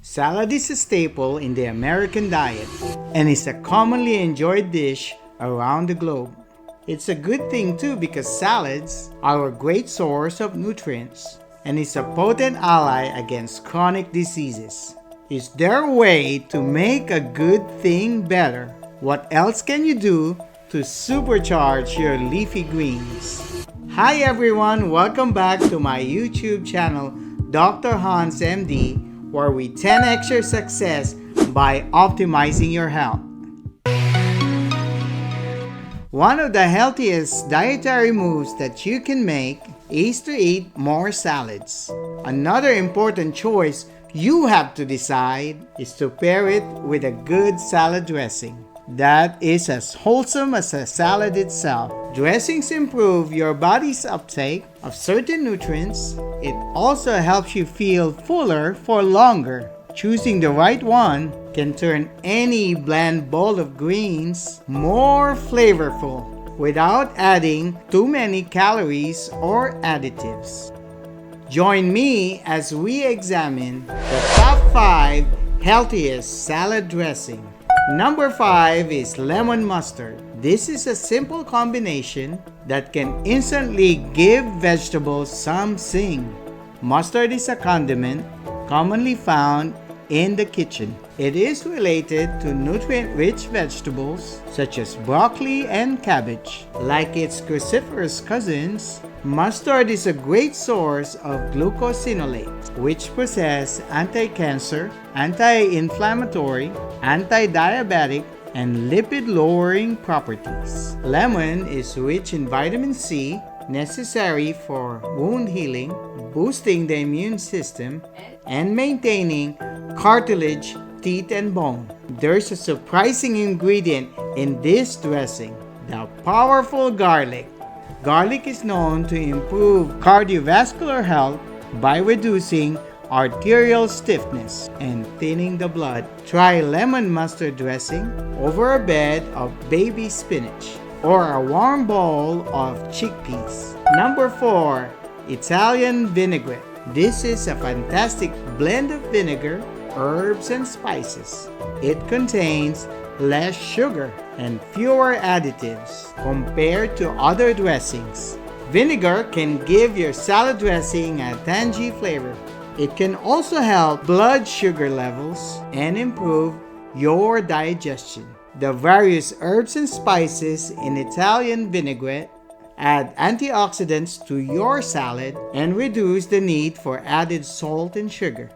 Salad is a staple in the American diet and is a commonly enjoyed dish around the globe. It's a good thing too because salads are a great source of nutrients and is a potent ally against chronic diseases. Is there a way to make a good thing better? What else can you do to supercharge your leafy greens? Hi everyone, welcome back to my YouTube channel, Dr. Hanz MD, where we 10x your success by optimizing your health. One of the healthiest dietary moves that you can make is to eat more salads. Another important choice you have to decide is to pair it with a good salad dressing that is as wholesome as a salad itself. Dressings improve your body's uptake of certain nutrients. It also helps you feel fuller for longer. Choosing the right one can turn any bland bowl of greens more flavorful without adding too many calories or additives. Join me as we examine the top 5 healthiest salad dressing. Number 5 is lemon mustard. This is a simple combination that can instantly give vegetables some zing. Mustard is a condiment commonly found in the kitchen. It is related to nutrient-rich vegetables such as broccoli and cabbage. Like its cruciferous cousins, mustard is a great source of glucosinolates, which possess anti-cancer, anti-inflammatory, anti-diabetic, and lipid-lowering properties. Lemon is rich in vitamin C, necessary for wound healing, boosting the immune system, and maintaining cartilage, teeth, and bone. There's a surprising ingredient in this dressing, the powerful garlic. Garlic is known to improve cardiovascular health by reducing arterial stiffness and thinning the blood. Try lemon mustard dressing over a bed of baby spinach or a warm bowl of chickpeas. Number 4, Italian vinaigrette. This is a fantastic blend of vinegar, herbs, and spices. It contains less sugar and fewer additives compared to other dressings. Vinegar can give your salad dressing a tangy flavor. It can also help blood sugar levels and improve your digestion. The various herbs and spices in Italian vinaigrette add antioxidants to your salad and reduce the need for added salt and sugar.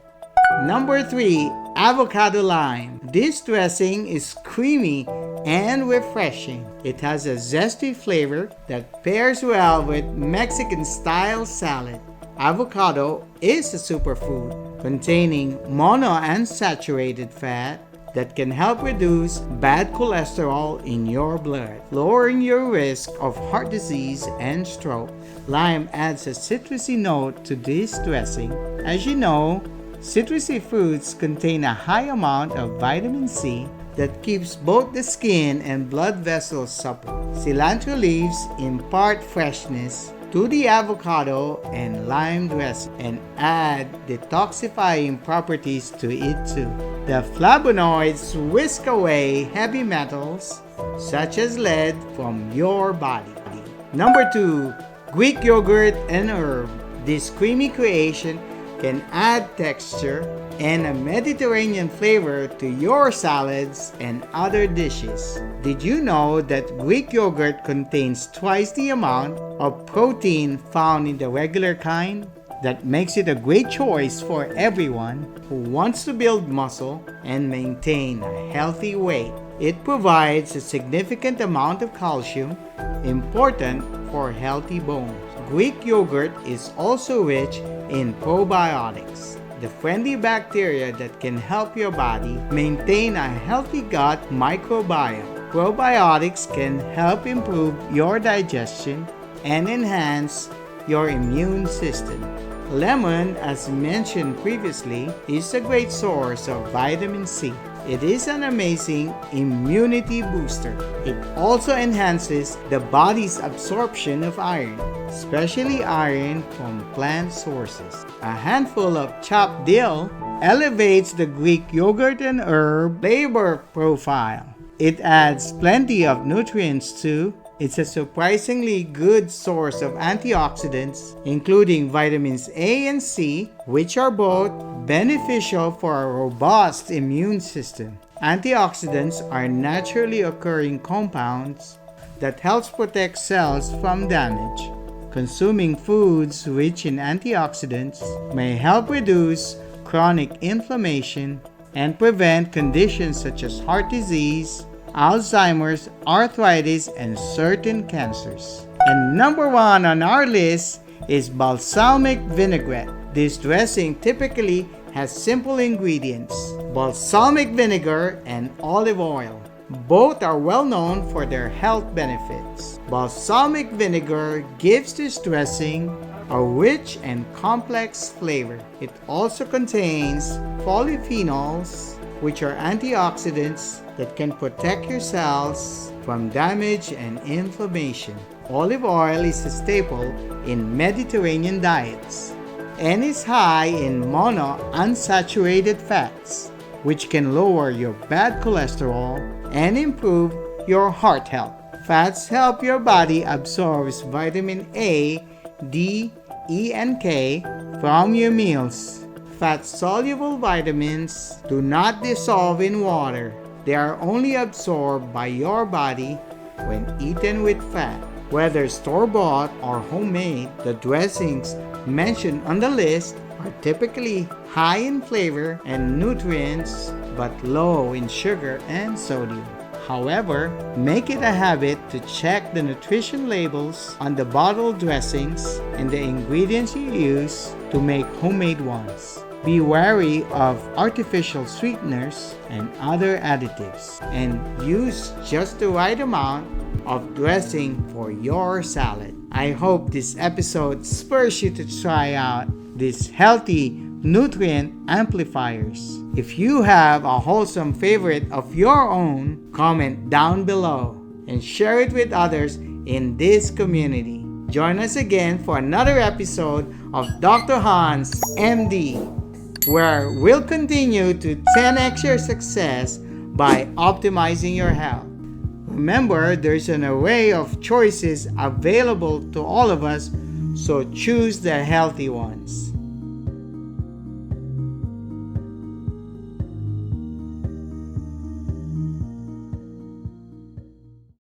Number 3, avocado lime. This dressing is creamy and refreshing. It has a zesty flavor that pairs well with Mexican-style salad. Avocado is a superfood containing monounsaturated fat that can help reduce bad cholesterol in your blood, lowering your risk of heart disease and stroke. Lime adds a citrusy note to this dressing. As you know, citrusy fruits contain a high amount of vitamin C that keeps both the skin and blood vessels supple. Cilantro leaves impart freshness to the avocado and lime dressing and add detoxifying properties to it too. The flavonoids whisk away heavy metals such as lead from your body. Number 2, Greek yogurt and herb. This creamy creation can add texture and a Mediterranean flavor to your salads and other dishes. Did you know that Greek yogurt contains twice the amount of protein found in the regular kind? That makes it a great choice for everyone who wants to build muscle and maintain a healthy weight. It provides a significant amount of calcium, important for healthy bones. Greek yogurt is also rich in probiotics, the friendly bacteria that can help your body maintain a healthy gut microbiome. Probiotics can help improve your digestion and enhance your immune system. Lemon, as mentioned previously, is a great source of vitamin C. It is an amazing immunity booster. It also enhances the body's absorption of iron, especially iron from plant sources. A handful of chopped dill elevates the Greek yogurt and herb flavor profile. It adds plenty of nutrients too. It's a surprisingly good source of antioxidants, including vitamins A and C, which are both beneficial for a robust immune system. Antioxidants are naturally occurring compounds that helps protect cells from damage. Consuming foods rich in antioxidants may help reduce chronic inflammation and prevent conditions such as heart disease, Alzheimer's, arthritis, and certain cancers. And number 1 on our list is balsamic vinaigrette. This dressing typically has simple ingredients: balsamic vinegar and olive oil. Both are well known for their health benefits. Balsamic vinegar gives this dressing a rich and complex flavor. It also contains polyphenols, which are antioxidants that can protect your cells from damage and inflammation. Olive oil is a staple in Mediterranean diets and is high in monounsaturated fats, which can lower your bad cholesterol and improve your heart health. Fats help your body absorb vitamin A, D, E, and K from your meals. Fat-soluble vitamins do not dissolve in water. They are only absorbed by your body when eaten with fat. Whether store-bought or homemade, the dressings mentioned on the list are typically high in flavor and nutrients but low in sugar and sodium. However, make it a habit to check the nutrition labels on the bottled dressings and the ingredients you use to make homemade ones. Be wary of artificial sweeteners and other additives, and use just the right amount of dressing for your salad. I hope this episode spurs you to try out these healthy nutrient amplifiers. If you have a wholesome favorite of your own, comment down below and share it with others in this community. Join us again for another episode of Dr. Hanz, MD, where we'll continue to 10x your success by optimizing your health. Remember, there's an array of choices available to all of us, so choose the healthy ones.